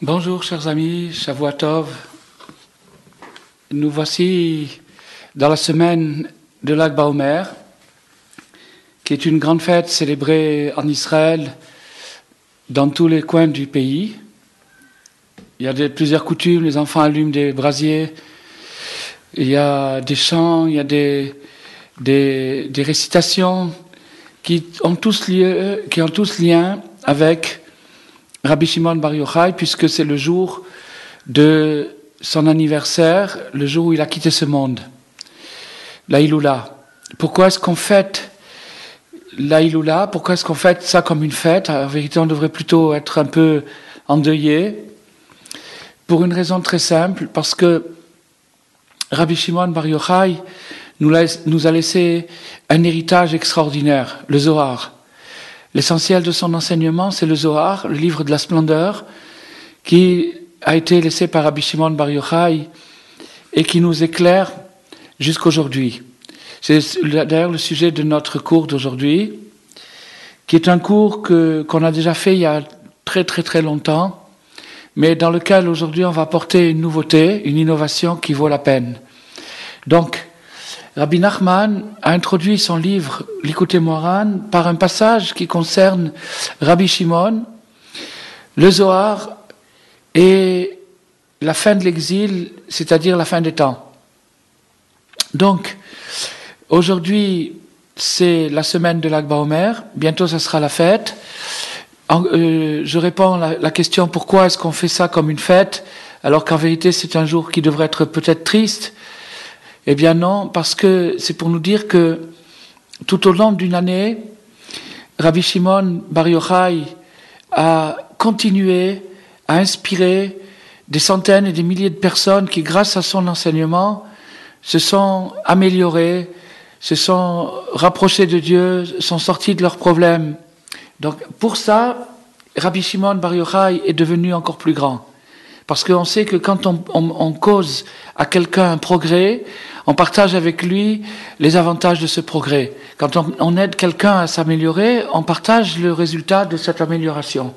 Bonjour chers amis, Shavua Tov. Nous voici dans la semaine de Lag BaOmer, qui est une grande fête célébrée en Israël, dans tous les coins du pays. Il y a plusieurs coutumes, les enfants allument des brasiers, il y a des chants, il y a des récitations qui ont tous lien avec Rabbi Shimon Bar Yochai, puisque c'est le jour de son anniversaire, le jour où il a quitté ce monde, la Iloula. Pourquoi est-ce qu'on fête la Iloula? Pourquoi est-ce qu'on fête ça comme une fête? En vérité, on devrait plutôt être un peu endeuillé. Pour une raison très simple, parce que Rabbi Shimon Bar Yochai nous a laissé un héritage extraordinaire, le Zohar. L'essentiel de son enseignement, c'est le Zohar, le livre de la splendeur, qui a été laissé par Rabbi Shimon Bar Yochai et qui nous éclaire jusqu'aujourd'hui. C'est d'ailleurs le sujet de notre cours d'aujourd'hui, qui est un cours qu'on a déjà fait il y a très très très longtemps, mais dans lequel aujourd'hui on va apporter une nouveauté, une innovation qui vaut la peine. Donc, Rabbi Nachman a introduit son livre Likutei Moharan par un passage qui concerne Rabbi Shimon, le Zohar et la fin de l'exil, c'est-à-dire la fin des temps. Donc, aujourd'hui, c'est la semaine de Lag BaOmer, bientôt ça sera la fête. Je réponds à la question pourquoi est-ce qu'on fait ça comme une fête, alors qu'en vérité c'est un jour qui devrait être peut-être triste. Eh bien non, parce que c'est pour nous dire que tout au long d'une année, Rabbi Shimon Bar Yochai a continué à inspirer des centaines et des milliers de personnes qui, grâce à son enseignement, se sont améliorées, se sont rapprochées de Dieu, sont sorties de leurs problèmes. Donc pour ça, Rabbi Shimon Bar Yochai est devenu encore plus grand. Parce qu'on sait que quand on cause à quelqu'un un progrès, on partage avec lui les avantages de ce progrès. Quand on aide quelqu'un à s'améliorer, on partage le résultat de cette amélioration.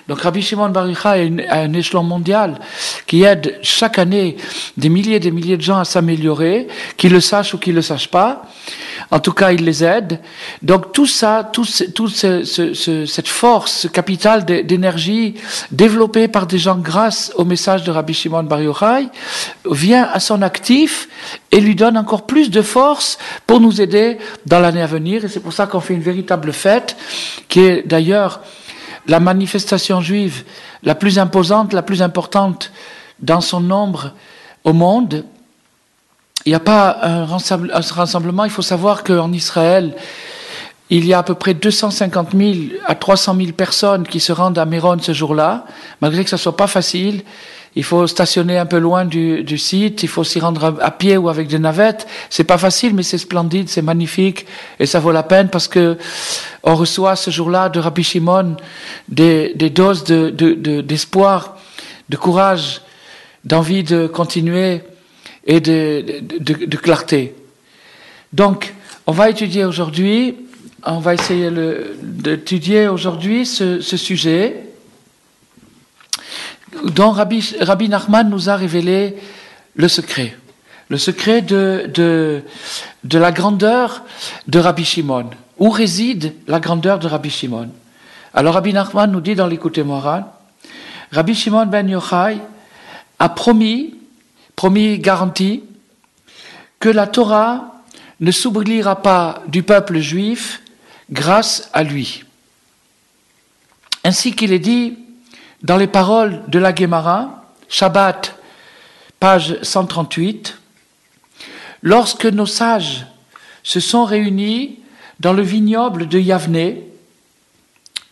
Donc Rabbi Shimon Bar Yochai a un échelon mondial qui aide chaque année des milliers de gens à s'améliorer, qu'ils le sachent ou qu'ils le sachent pas. En tout cas, il les aide. Donc tout ça, cette force, ce capital d'énergie développé par des gens grâce au message de Rabbi Shimon Bar Yochai vient à son actif et lui donne encore plus de force pour nous aider dans l'année à venir. Et c'est pour ça qu'on fait une véritable fête, qui est d'ailleurs la manifestation juive la plus imposante, la plus importante dans son nombre au monde. Il n'y a pas un rassemblement. Il faut savoir qu'en Israël, il y a à peu près 250 000 à 300 000 personnes qui se rendent à Méron ce jour-là, malgré que ça ne soit pas facile. Il faut stationner un peu loin du site, il faut s'y rendre à pied ou avec des navettes. C'est pas facile, mais c'est splendide, c'est magnifique, et ça vaut la peine parce que on reçoit ce jour-là de Rabbi Shimon des doses d'espoir, de courage, d'envie de continuer et de clarté. Donc, on va étudier aujourd'hui, on va essayer d'étudier aujourd'hui ce sujet dont Rabbi Nachman nous a révélé le secret de la grandeur de Rabbi Shimon. Où réside la grandeur de Rabbi Shimon? Alors Rabbi Nachman nous dit dans Likutei Moharan, Rabbi Shimon ben Yochai a promis, garanti, que la Torah ne s'oubliera pas du peuple juif grâce à lui. Ainsi qu'il est dit dans les paroles de la Gemara, Shabbat, page 138, lorsque nos sages se sont réunis dans le vignoble de Yavné.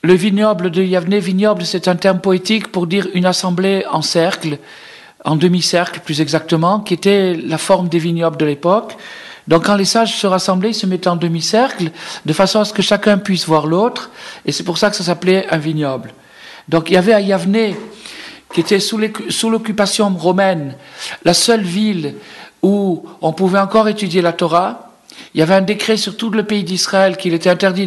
Le vignoble de Yavné, vignoble, c'est un terme poétique pour dire une assemblée en cercle, en demi-cercle plus exactement, qui était la forme des vignobles de l'époque. Donc quand les sages se rassemblaient, ils se mettaient en demi-cercle, de façon à ce que chacun puisse voir l'autre, et c'est pour ça que ça s'appelait un vignoble. Donc il y avait à Yavné, qui était sous l'occupation romaine, la seule ville où on pouvait encore étudier la Torah. Il y avait un décret sur tout le pays d'Israël qu'il était interdit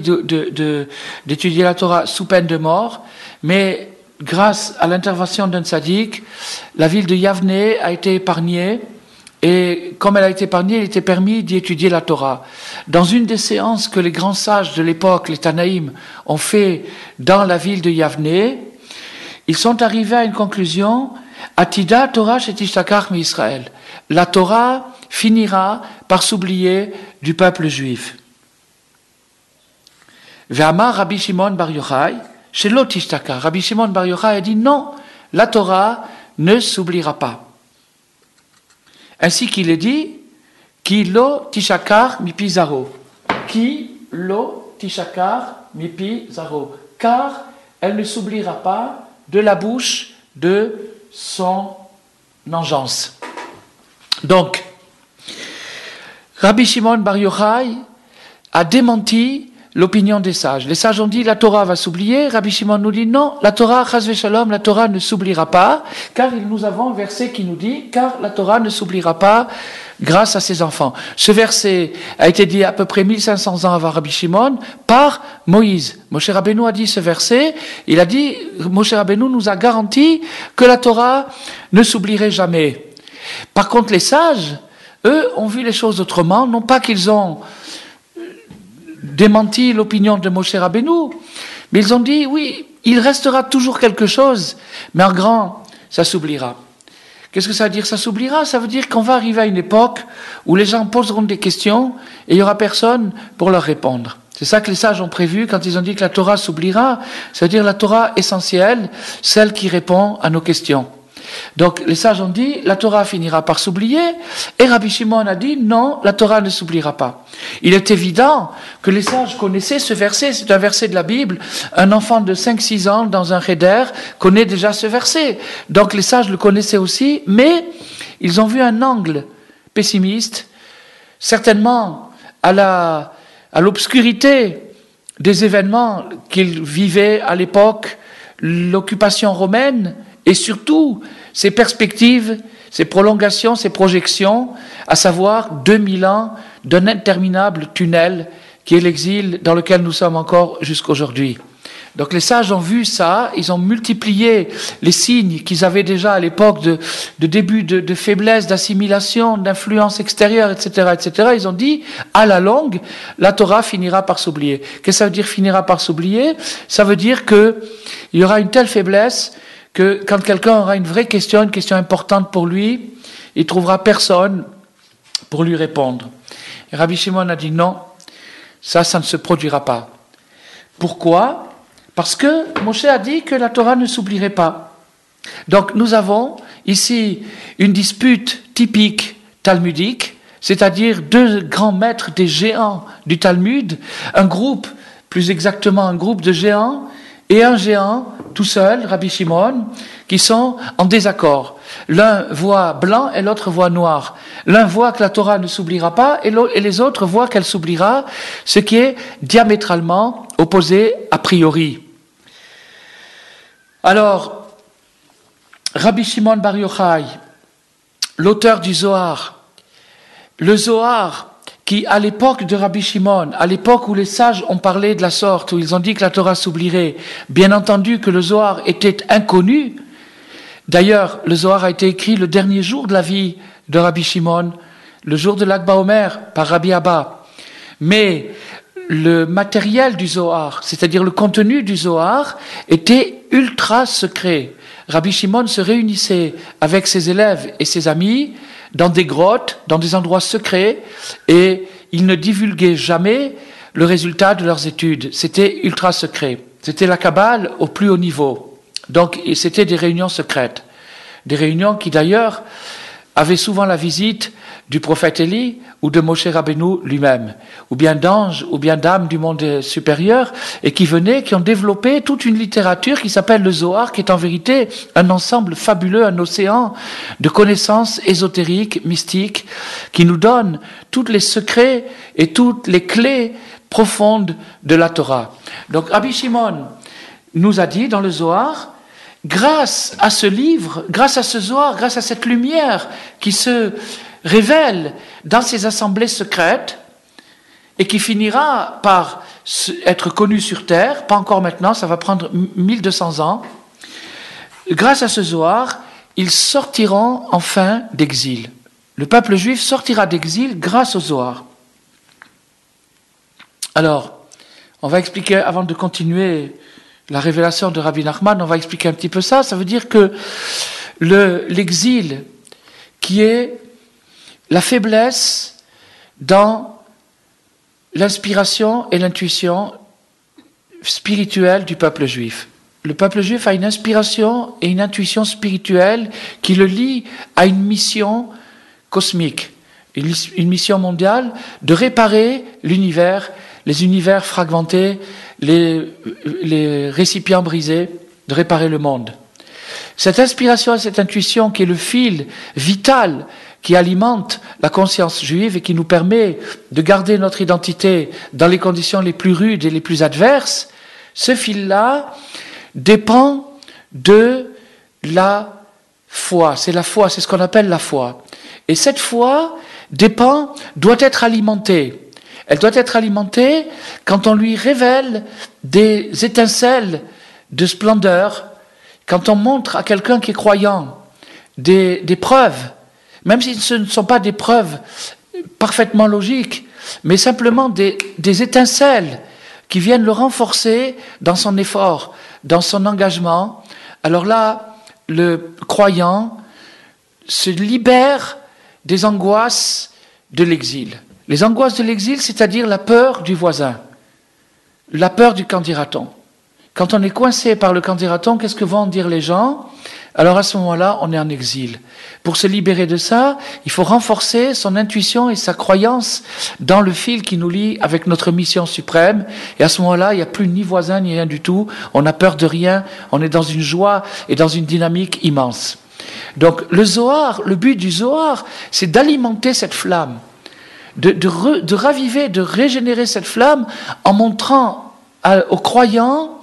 d'étudier la Torah sous peine de mort, mais grâce à l'intervention d'un tzaddik, la ville de Yavne a été épargnée. Et comme elle a été épargnée, il était permis d'y étudier la Torah. Dans une des séances que les grands sages de l'époque, les Tanaïm, ont fait dans la ville de Yavne, ils sont arrivés à une conclusion, Atida Torah shetishtachach mi-Israël. La Torah finira par s'oublier du peuple juif. Ve'amar Rabbi Shimon Bar Yochai, shelo tishtachach. Rabbi Shimon Bar Yochai a dit non, la Torah ne s'oubliera pas. Ainsi qu'il est dit, Ki lo tishakar mipi zaro. Ki lo tishakar mipi zaro. Car elle ne s'oubliera pas de la bouche de son engeance. Donc, Rabbi Shimon Bar Yochai a démenti l'opinion des sages. Les sages ont dit la Torah va s'oublier. Rabbi Shimon nous dit non, la Torah, chas v'shalom, la Torah ne s'oubliera pas, car nous avons un verset qui nous dit car la Torah ne s'oubliera pas grâce à ses enfants. Ce verset a été dit à peu près 1500 ans avant Rabbi Shimon par Moïse. Moshe Rabbeinu a dit ce verset, il a dit, Moshe Rabbeinu nous a garanti que la Torah ne s'oublierait jamais. Par contre, les sages, eux, ont vu les choses autrement, non pas qu'ils ont démenti l'opinion de Moshe Rabbeinu, mais ils ont dit, oui, il restera toujours quelque chose, mais en grand, ça s'oubliera. Qu'est-ce que ça veut dire, ça s'oubliera? Ça veut dire qu'on va arriver à une époque où les gens poseront des questions et il n'y aura personne pour leur répondre. C'est ça que les sages ont prévu quand ils ont dit que la Torah s'oubliera, ça veut dire la Torah essentielle, celle qui répond à nos questions. Donc les sages ont dit, la Torah finira par s'oublier, et Rabbi Shimon a dit, non, la Torah ne s'oubliera pas. Il est évident que les sages connaissaient ce verset, c'est un verset de la Bible, un enfant de 5-6 ans dans un cheder connaît déjà ce verset. Donc les sages le connaissaient aussi, mais ils ont vu un angle pessimiste, certainement à l'obscurité des événements qu'ils vivaient à l'époque, l'occupation romaine, et surtout, ces perspectives, ces prolongations, ces projections, à savoir 2000 ans d'un interminable tunnel qui est l'exil dans lequel nous sommes encore jusqu'aujourd'hui. Donc les sages ont vu ça, ils ont multiplié les signes qu'ils avaient déjà à l'époque de début de faiblesse, d'assimilation, d'influence extérieure, etc., etc. Ils ont dit, à la longue, la Torah finira par s'oublier. Qu'est-ce que ça veut dire finira par s'oublier? Ça veut dire qu'il y aura une telle faiblesse que quand quelqu'un aura une vraie question, une question importante pour lui, il trouvera personne pour lui répondre. Et Rabbi Shimon a dit non, ça ne se produira pas. Pourquoi? Parce que Moshe a dit que la Torah ne s'oublierait pas. Donc nous avons ici une dispute typique talmudique, c'est-à-dire deux grands maîtres des géants du Talmud, un groupe, plus exactement un groupe de géants, et un géant tout seul, Rabbi Shimon, qui sont en désaccord. L'un voit blanc et l'autre voit noir. L'un voit que la Torah ne s'oubliera pas et les autres voient qu'elle s'oubliera, ce qui est diamétralement opposé a priori. Alors, Rabbi Shimon Bar Yochai, l'auteur du Zohar, le Zohar, qui, à l'époque de Rabbi Shimon, à l'époque où les sages ont parlé de la sorte, où ils ont dit que la Torah s'oublierait, bien entendu que le Zohar était inconnu. D'ailleurs, le Zohar a été écrit le dernier jour de la vie de Rabbi Shimon, le jour de l'Akba Omer, par Rabbi Abba. Mais le matériel du Zohar, c'est-à-dire le contenu du Zohar, était ultra secret. Rabbi Shimon se réunissait avec ses élèves et ses amis dans des grottes, dans des endroits secrets, et ils ne divulguaient jamais le résultat de leurs études. C'était ultra secret. C'était la Kabbale au plus haut niveau. Donc, c'était des réunions secrètes. Des réunions qui, d'ailleurs, avaient souvent la visite du prophète Élie ou de Moshe Rabbeinu lui-même, ou bien d'anges, ou bien d'âmes du monde supérieur, et qui ont développé toute une littérature qui s'appelle le Zohar, qui est en vérité un ensemble fabuleux, un océan de connaissances ésotériques, mystiques, qui nous donne tous les secrets et toutes les clés profondes de la Torah. Donc Rabbi Shimon nous a dit dans le Zohar, grâce à ce livre, grâce à ce Zohar, grâce à cette lumière qui se révèle dans ces assemblées secrètes et qui finira par être connue sur terre, pas encore maintenant, ça va prendre 1200 ans, grâce à ce Zohar, ils sortiront enfin d'exil. Le peuple juif sortira d'exil grâce au Zohar. Alors, on va expliquer, avant de continuer la révélation de Rabbi Nachman, on va expliquer un petit peu ça. Ça veut dire que l'exil, qui est la faiblesse dans l'inspiration et l'intuition spirituelle du peuple juif. Le peuple juif a une inspiration et une intuition spirituelle qui le lie à une mission cosmique, une mission mondiale de réparer l'univers, les univers fragmentés, les récipients brisés, de réparer le monde. Cette inspiration et cette intuition qui est le fil vital qui alimente la conscience juive et qui nous permet de garder notre identité dans les conditions les plus rudes et les plus adverses, ce fil-là dépend de la foi. C'est la foi, c'est ce qu'on appelle la foi. Et cette foi doit être alimentée. Elle doit être alimentée quand on lui révèle des étincelles de splendeur, quand on montre à quelqu'un qui est croyant des preuves, même si ce ne sont pas des preuves parfaitement logiques, mais simplement des étincelles qui viennent le renforcer dans son effort, dans son engagement. Alors là, le croyant se libère des angoisses de l'exil. Les angoisses de l'exil, c'est-à-dire la peur du voisin, la peur du qu'en dira-t-on. Quand on est coincé par le qu'en dira-t-on, qu'est-ce que vont dire les gens? Alors à ce moment-là, on est en exil. Pour se libérer de ça, il faut renforcer son intuition et sa croyance dans le fil qui nous lie avec notre mission suprême. Et à ce moment-là, il n'y a plus ni voisin ni rien du tout. On n'a peur de rien. On est dans une joie et dans une dynamique immense. Donc le Zohar, le but du Zohar, c'est d'alimenter cette flamme, de raviver, de régénérer cette flamme en montrant aux croyants: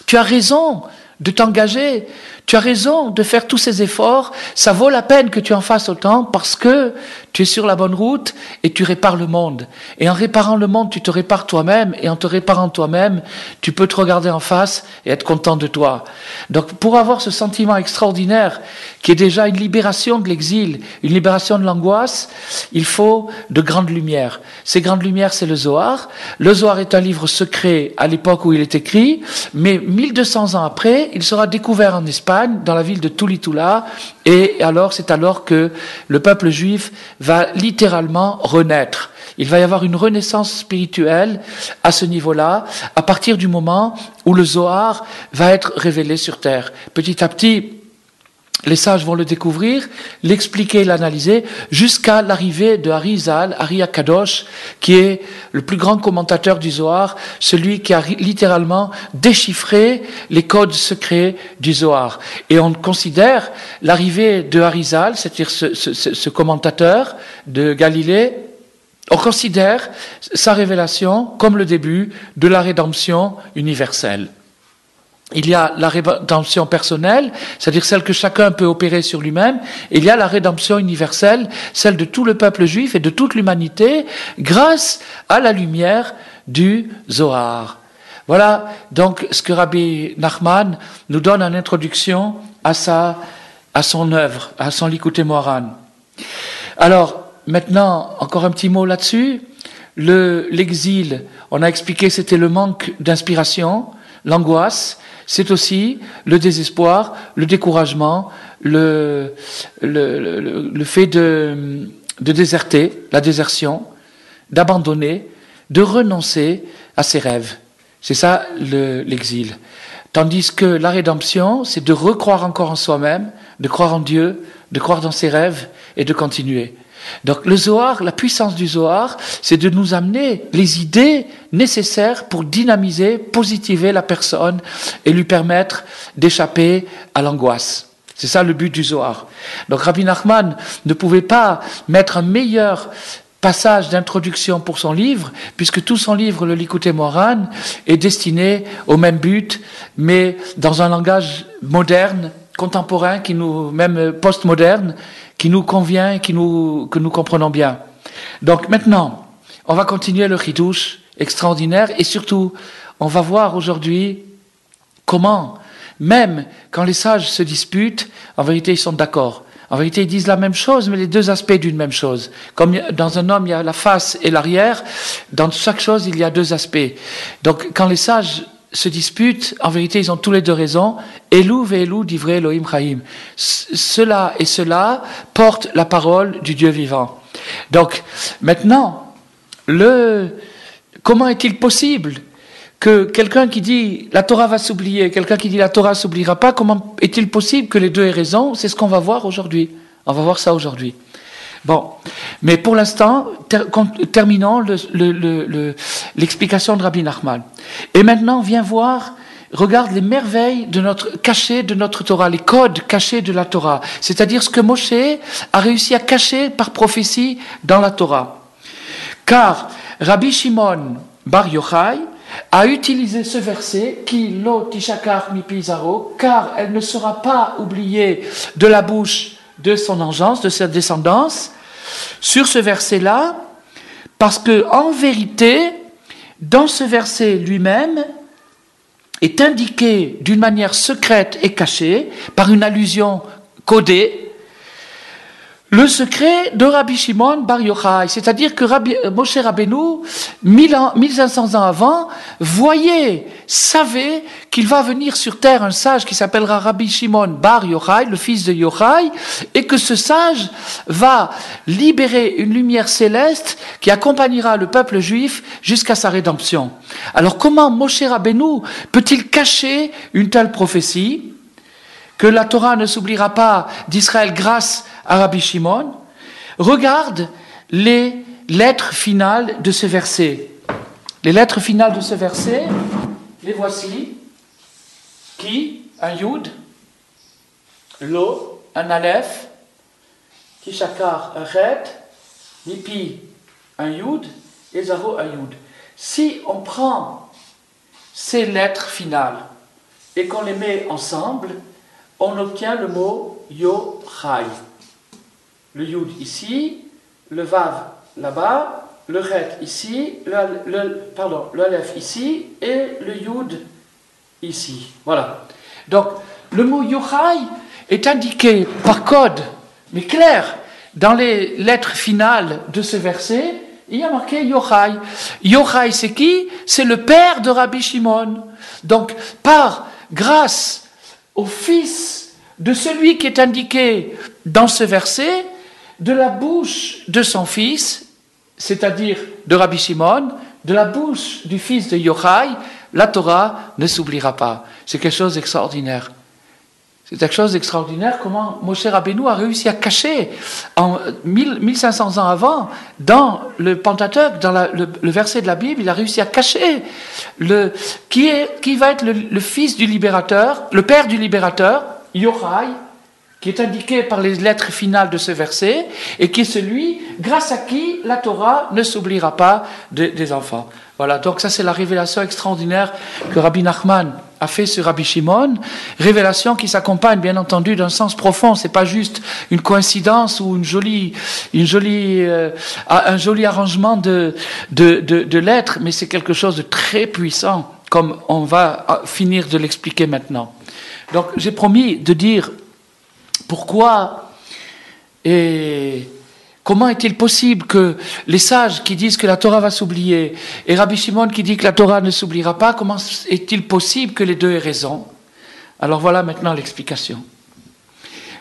tu as raison de t'engager, tu as raison de faire tous ces efforts, ça vaut la peine que tu en fasses autant parce que tu es sur la bonne route et tu répares le monde. Et en réparant le monde, tu te répares toi-même, et en te réparant toi-même, tu peux te regarder en face et être content de toi. Donc pour avoir ce sentiment extraordinaire qui est déjà une libération de l'exil, une libération de l'angoisse, il faut de grandes lumières. Ces grandes lumières, c'est le Zohar. Le Zohar est un livre secret à l'époque où il est écrit, mais 1200 ans après, il sera découvert en Espagne, dans la ville de Tulitula, et alors c'est alors que le peuple juif va littéralement renaître. Il va y avoir une renaissance spirituelle à ce niveau-là, à partir du moment où le Zohar va être révélé sur terre. Petit à petit, les sages vont le découvrir, l'expliquer, l'analyser, jusqu'à l'arrivée de Arizal, Ari Akadosh, qui est le plus grand commentateur du Zohar, celui qui a littéralement déchiffré les codes secrets du Zohar. Et on considère l'arrivée de Arizal, c'est-à-dire ce commentateur de Galilée, on considère sa révélation comme le début de la rédemption universelle. Il y a la rédemption personnelle, c'est-à-dire celle que chacun peut opérer sur lui-même, et il y a la rédemption universelle, celle de tout le peuple juif et de toute l'humanité, grâce à la lumière du Zohar. Voilà donc ce que Rabbi Nachman nous donne en introduction à son œuvre, à son Likutei Moharan. Alors, maintenant, encore un petit mot là-dessus. L'exil, on a expliqué, c'était le manque d'inspiration, l'angoisse. C'est aussi le désespoir, le découragement, le fait de déserter, la désertion, d'abandonner, de renoncer à ses rêves. C'est ça l'exil. Tandis que la rédemption, c'est de recroire encore en soi-même, de croire en Dieu, de croire dans ses rêves et de continuer. Donc le Zohar, la puissance du Zohar, c'est de nous amener les idées nécessaires pour dynamiser, positiver la personne et lui permettre d'échapper à l'angoisse. C'est ça le but du Zohar. Donc Rabbi Nachman ne pouvait pas mettre un meilleur passage d'introduction pour son livre, puisque tout son livre, le Likutei Moharan, est destiné au même but, mais dans un langage moderne, contemporain, même postmoderne, qui nous convient et que nous comprenons bien. Donc maintenant, on va continuer le Chidouche extraordinaire, et surtout, on va voir aujourd'hui comment même quand les sages se disputent, en vérité, ils sont d'accord. En vérité, ils disent la même chose, mais les deux aspects d'une même chose. Comme dans un homme, il y a la face et l'arrière, dans chaque chose, il y a deux aspects. Donc, quand les sages se disputent, en vérité, ils ont tous les deux raison. Elou ve'elou divrei Elohim chaim. Cela et cela portent la parole du Dieu vivant. Donc, maintenant, comment est-il possible que quelqu'un qui dit la Torah va s'oublier, quelqu'un qui dit la Torah s'oubliera pas, comment est-il possible que les deux aient raison? C'est ce qu'on va voir aujourd'hui. On va voir ça aujourd'hui. Bon, mais pour l'instant, terminons l'explication de Rabbi Nachman. Et maintenant, viens voir, regarde les merveilles cachées de notre Torah, les codes cachés de la Torah. C'est-à-dire ce que Moshe a réussi à cacher par prophétie dans la Torah. Car Rabbi Shimon Bar Yochai a utilisé ce verset qui lo tishakar mi pizaro, car elle ne sera pas oubliée de la bouche de son engeance, de sa descendance, sur ce verset-là, parce que en vérité, dans ce verset lui-même, est indiqué d'une manière secrète et cachée, par une allusion codée, le secret de Rabbi Shimon Bar Yochai, c'est-à-dire que Moshe Rabbeinu, 1500 ans avant, savait qu'il va venir sur terre un sage qui s'appellera Rabbi Shimon Bar Yochai, le fils de Yochai, et que ce sage va libérer une lumière céleste qui accompagnera le peuple juif jusqu'à sa rédemption. Alors comment Moshe Rabbeinu peut-il cacher une telle prophétie, que la Torah ne s'oubliera pas d'Israël grâce à Rabbi Shimon? Regarde les lettres finales de ce verset. Les lettres finales de ce verset, les voici. Ki, un Yud, Lo, un Aleph, Tishakar, un Chet, Nipi, un Yud, et Zaro, un Yud. Si on prend ces lettres finales et qu'on les met ensemble, on obtient le mot Yochai. Le Yud ici, le Vav là-bas, le Chet ici, le Aleph ici et le Yud ici. Voilà. Donc, le mot Yochai est indiqué par code, mais clair, dans les lettres finales de ce verset, il y a marqué Yochai. Yochai, c'est qui? C'est le père de Rabbi Shimon. Donc, grâce au fils de celui qui est indiqué dans ce verset, de la bouche de son fils, c'est-à-dire de Rabbi Shimon, de la bouche du fils de Yochai, la Torah ne s'oubliera pas. C'est quelque chose d'extraordinaire. C'est quelque chose d'extraordinaire comment Moshe Rabbeinu a réussi à cacher, en 1500 ans avant, dans le Pentateuque, dans le verset de la Bible, il a réussi à cacher qui va être le fils du libérateur, le père du libérateur, Yochai, qui est indiqué par les lettres finales de ce verset, et qui est celui grâce à qui la Torah ne s'oubliera pas des enfants. Voilà, donc ça c'est la révélation extraordinaire que Rabbi Nachman a fait sur Rabbi Shimon, révélation qui s'accompagne bien entendu d'un sens profond, c'est pas juste une coïncidence ou un joli arrangement de lettres, mais c'est quelque chose de très puissant, comme on va finir de l'expliquer maintenant. Donc j'ai promis de dire pourquoi et comment est-il possible que les sages qui disent que la Torah va s'oublier et Rabbi Shimon qui dit que la Torah ne s'oubliera pas, comment est-il possible que les deux aient raison? Alors voilà maintenant l'explication.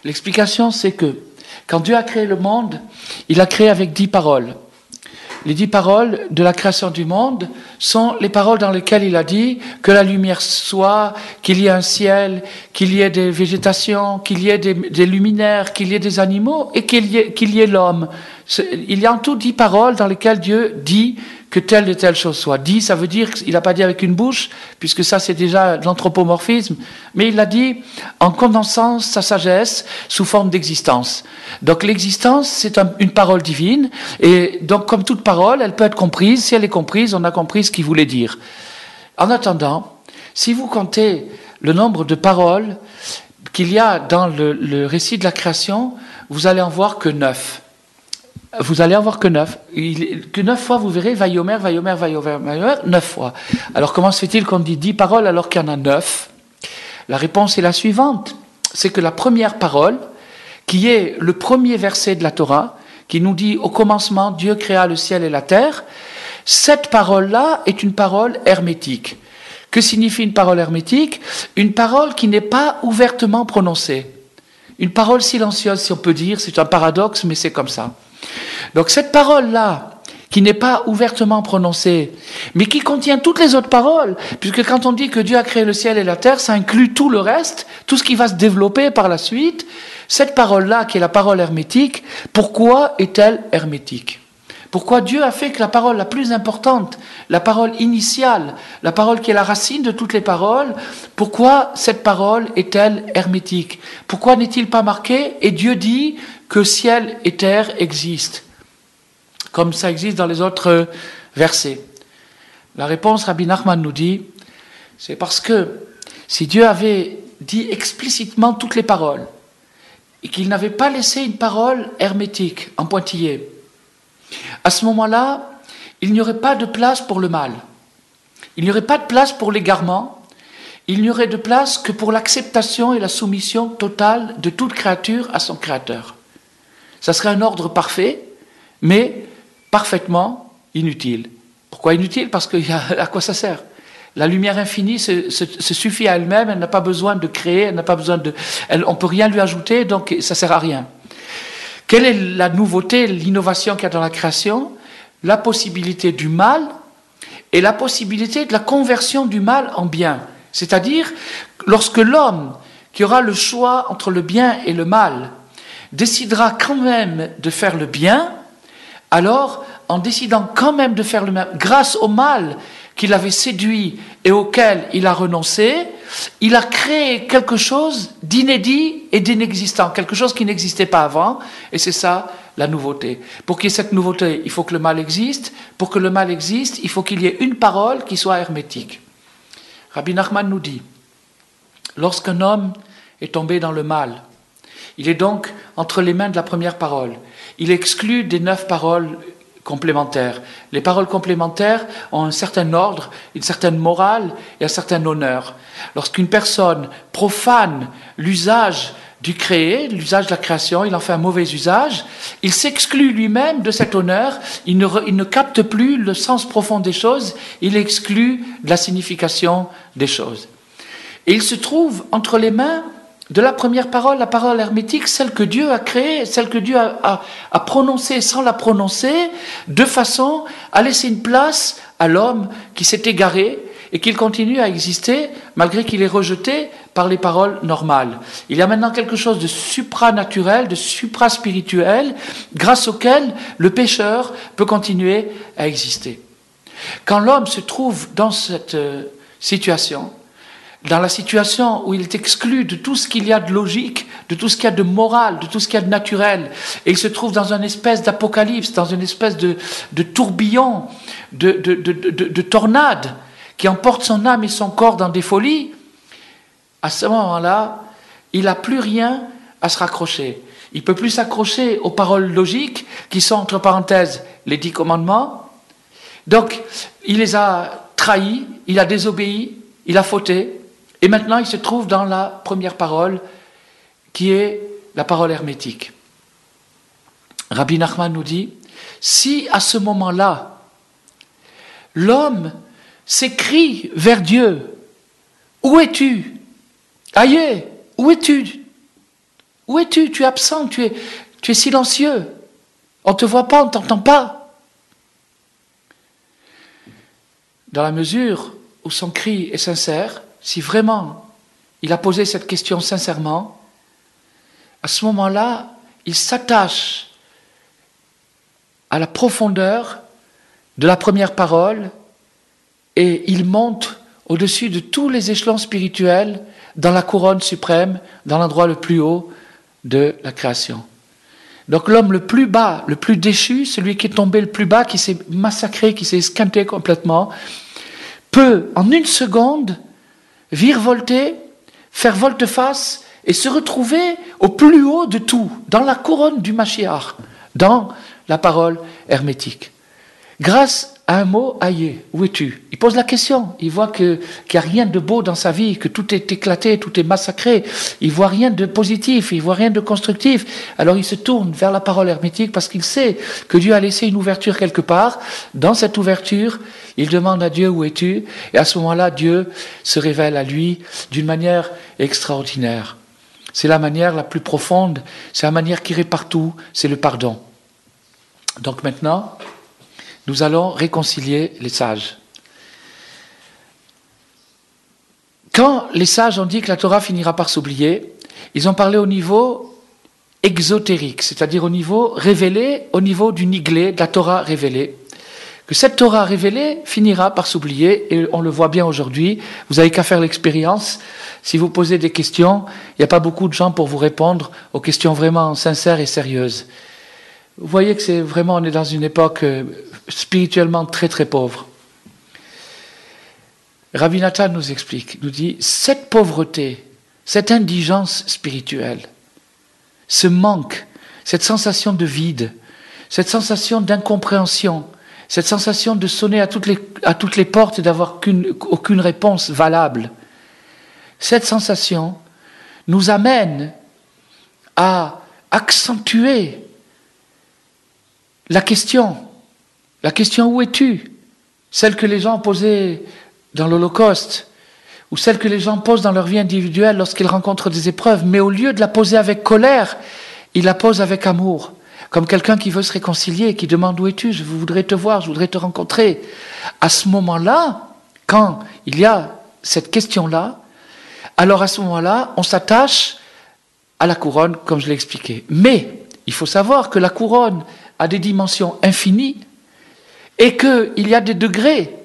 L'explication, c'est que quand Dieu a créé le monde, il a créé avec 10 paroles. Les 10 paroles de la création du monde sont les paroles dans lesquelles il a dit que la lumière soit, qu'il y ait un ciel, qu'il y ait des végétations, qu'il y ait des luminaires, qu'il y ait des animaux et qu'il y ait l'homme. Il y a en tout 10 paroles dans lesquelles Dieu dit que telle et telle chose soit. Dit, ça veut dire qu'il n'a pas dit avec une bouche, puisque ça c'est déjà de l'anthropomorphisme, mais il l'a dit en condensant sa sagesse sous forme d'existence. Donc l'existence, c'est une parole divine, et donc comme toute parole, elle peut être comprise. Si elle est comprise, on a compris ce qu'il voulait dire. En attendant, si vous comptez le nombre de paroles qu'il y a dans le récit de la création, vous allez en voir que 9. Vous allez en voir que 9. Que 9 fois, vous verrez, Vayomer, Vayomer, Vayomer, Vayomer, 9 fois. Alors comment se fait-il qu'on dit 10 paroles alors qu'il y en a 9? La réponse est la suivante. C'est que la première parole, qui est le premier verset de la Torah, qui nous dit « Au commencement, Dieu créa le ciel et la terre », cette parole-là est une parole hermétique. Que signifie une parole hermétique? Une parole qui n'est pas ouvertement prononcée. Une parole silencieuse, si on peut dire, c'est un paradoxe, mais c'est comme ça. Donc cette parole-là, qui n'est pas ouvertement prononcée, mais qui contient toutes les autres paroles, puisque quand on dit que Dieu a créé le ciel et la terre, ça inclut tout le reste, tout ce qui va se développer par la suite. Cette parole-là, qui est la parole hermétique, pourquoi est-elle hermétique? Pourquoi Dieu a fait que la parole la plus importante, la parole initiale, la parole qui est la racine de toutes les paroles, pourquoi cette parole est-elle hermétique? Pourquoi n'est-il pas marqué « Et Dieu dit que ciel et terre existent » comme ça existe dans les autres versets? La réponse, Rabbi Nachman nous dit, c'est parce que si Dieu avait dit explicitement toutes les paroles, et qu'il n'avait pas laissé une parole hermétique, en pointillé, à ce moment-là, il n'y aurait pas de place pour le mal. Il n'y aurait pas de place pour l'égarement. Il n'y aurait de place que pour l'acceptation et la soumission totale de toute créature à son Créateur. Ça serait un ordre parfait, mais parfaitement inutile. Pourquoi inutile? Parce que à quoi ça sert? La lumière infinie se suffit à elle-même, elle n'a pas besoin de créer, elle n'a pas besoin de, on ne peut rien lui ajouter, donc ça ne sert à rien. Quelle est la nouveauté, l'innovation qu'il y a dans la création? La possibilité du mal et la possibilité de la conversion du mal en bien. C'est-à-dire, lorsque l'homme qui aura le choix entre le bien et le mal décidera quand même de faire le bien, alors, en décidant quand même de faire le mal, grâce au mal qu'il avait séduit et auquel il a renoncé, il a créé quelque chose d'inédit et d'inexistant, quelque chose qui n'existait pas avant, et c'est ça la nouveauté. Pour qu'il y ait cette nouveauté, il faut que le mal existe. Pour que le mal existe, il faut qu'il y ait une parole qui soit hermétique. Rabbi Nachman nous dit, lorsqu'un homme est tombé dans le mal, il est donc entre les mains de la première parole. Il exclut des 9 paroles complémentaires. Les paroles complémentaires ont un certain ordre, une certaine morale et un certain honneur. Lorsqu'une personne profane l'usage du créé, l'usage de la création, il en fait un mauvais usage, il s'exclut lui-même de cet honneur, il ne capte plus le sens profond des choses, il exclut de la signification des choses. Et il se trouve entre les mains de la première parole, la parole hermétique, celle que Dieu a créée, celle que Dieu a prononcée sans la prononcer, de façon à laisser une place à l'homme qui s'est égaré et qu'il continue à exister malgré qu'il est rejeté par les paroles normales. Il y a maintenant quelque chose de supranaturel, de supraspirituel, grâce auquel le pécheur peut continuer à exister. Quand l'homme se trouve dans cette situation, dans la situation où il est exclu de tout ce qu'il y a de logique, de tout ce qu'il y a de moral, de tout ce qu'il y a de naturel, et il se trouve dans une espèce d'apocalypse, dans une espèce de tourbillon, de tornade, qui emporte son âme et son corps dans des folies, à ce moment-là, il n'a plus rien à se raccrocher. Il ne peut plus s'accrocher aux paroles logiques, qui sont, entre parenthèses, les 10 commandements. Donc, il les a trahis, il a désobéi, il a fauté, et maintenant il se trouve dans la première parole, qui est la parole hermétique. Rabbi Nachman nous dit, si à ce moment-là, l'homme s'écrie vers Dieu, « Où es-tu? Aïe, où es-tu? Où es-tu? Tu es absent, tu es silencieux. On ne te voit pas, on ne t'entend pas. » Dans la mesure où son cri est sincère, si vraiment il a posé cette question sincèrement, à ce moment-là, il s'attache à la profondeur de la première parole et il monte au-dessus de tous les échelons spirituels dans la couronne suprême, dans l'endroit le plus haut de la création. Donc l'homme le plus bas, le plus déchu, celui qui est tombé le plus bas, qui s'est massacré, qui s'est esquinté complètement, peut en une seconde virevolter, faire volte-face et se retrouver au plus haut de tout, dans la couronne du Mashiach, dans la parole hermétique. grâce à un mot, aïe, où es-tu? Il pose la question, il voit qu'il n'y a rien de beau dans sa vie, que tout est éclaté, tout est massacré, il voit rien de positif, il voit rien de constructif, alors il se tourne vers la parole hermétique parce qu'il sait que Dieu a laissé une ouverture quelque part. Dans cette ouverture, il demande à Dieu, où es-tu? Et à ce moment-là, Dieu se révèle à lui d'une manière extraordinaire. C'est la manière la plus profonde, c'est la manière qui irait partout, c'est le pardon. Donc maintenant, nous allons réconcilier les sages. Quand les sages ont dit que la Torah finira par s'oublier, ils ont parlé au niveau exotérique, c'est-à-dire au niveau révélé, au niveau du niglé, de la Torah révélée. Que cette Torah révélée finira par s'oublier, et on le voit bien aujourd'hui, vous n'avez qu'à faire l'expérience. Si vous posez des questions, il n'y a pas beaucoup de gens pour vous répondre aux questions vraiment sincères et sérieuses. Vous voyez que c'est vraiment, on est dans une époque spirituellement très très pauvre. Rabbi Nathan nous explique, nous dit, cette pauvreté, cette indigence spirituelle, ce manque, cette sensation de vide, cette sensation d'incompréhension, cette sensation de sonner à toutes les portes et d'avoir aucune réponse valable, cette sensation nous amène à accentuer la question où es-tu? Celle que les gens posaient dans l'Holocauste, ou celle que les gens posent dans leur vie individuelle lorsqu'ils rencontrent des épreuves, mais au lieu de la poser avec colère, ils la posent avec amour, comme quelqu'un qui veut se réconcilier, qui demande où es-tu? Je voudrais te voir, je voudrais te rencontrer. À ce moment-là, quand il y a cette question-là, alors à ce moment-là, on s'attache à la couronne, comme je l'ai expliqué. Mais il faut savoir que la couronne a des dimensions infinies et qu'il y a des degrés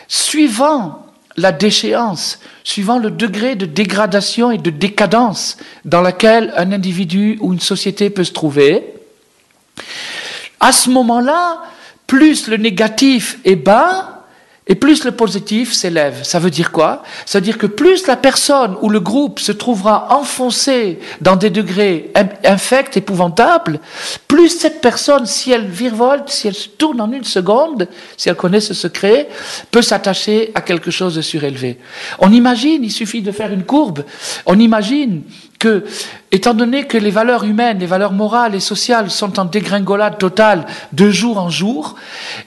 suivant la déchéance, suivant le degré de dégradation et de décadence dans laquelle un individu ou une société peut se trouver. À ce moment-là, plus le négatif est bas, et plus le positif s'élève. Ça veut dire quoi? Ça veut dire que plus la personne ou le groupe se trouvera enfoncé dans des degrés infects, épouvantables, plus cette personne, si elle virevolte, si elle se tourne en une seconde, si elle connaît ce secret, peut s'attacher à quelque chose de surélevé. On imagine, il suffit de faire une courbe, on imagine que, étant donné que les valeurs humaines, les valeurs morales et sociales sont en dégringolade totale de jour en jour,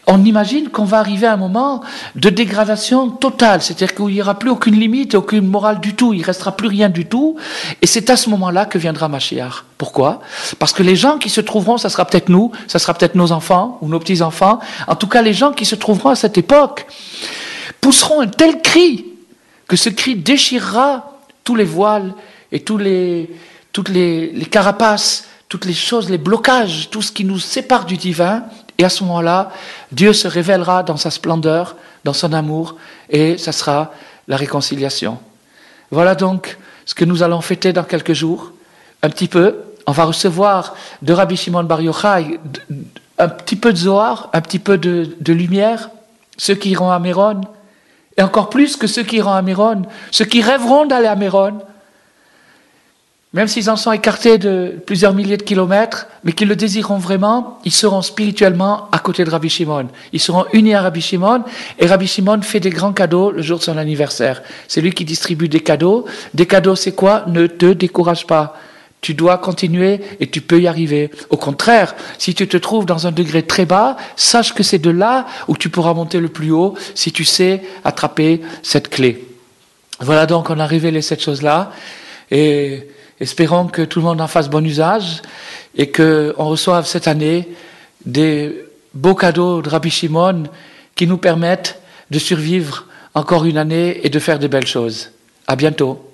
on imagine qu'on va arriver à un moment de dégradation totale, c'est-à-dire qu'il n'y aura plus aucune limite, aucune morale du tout, il ne restera plus rien du tout, et c'est à ce moment-là que viendra Mashiach. Pourquoi? Parce que les gens qui se trouveront, ça sera peut-être nous, ça sera peut-être nos enfants ou nos petits-enfants, en tout cas les gens qui se trouveront à cette époque, pousseront un tel cri, que ce cri déchirera tous les voiles, et toutes les carapaces, toutes les choses, les blocages, tout ce qui nous sépare du divin, et à ce moment-là, Dieu se révélera dans sa splendeur, dans son amour, et ça sera la réconciliation. Voilà donc ce que nous allons fêter dans quelques jours, un petit peu. On va recevoir de Rabbi Shimon Bar Yochai un petit peu de Zohar, un petit peu de lumière, ceux qui iront à Méron, et encore plus que ceux qui iront à Méron, ceux qui rêveront d'aller à Méron, même s'ils en sont écartés de plusieurs milliers de kilomètres, mais qu'ils le désireront vraiment, ils seront spirituellement à côté de Rabbi Shimon. Ils seront unis à Rabbi Shimon, et Rabbi Shimon fait des grands cadeaux le jour de son anniversaire. C'est lui qui distribue des cadeaux. Des cadeaux, c'est quoi? Ne te décourage pas. Tu dois continuer et tu peux y arriver. Au contraire, si tu te trouves dans un degré très bas, sache que c'est de là où tu pourras monter le plus haut si tu sais attraper cette clé. Voilà donc, on a révélé cette chose-là, et espérons que tout le monde en fasse bon usage et qu'on reçoive cette année des beaux cadeaux de Rabbi Shimon qui nous permettent de survivre encore une année et de faire de belles choses. À bientôt.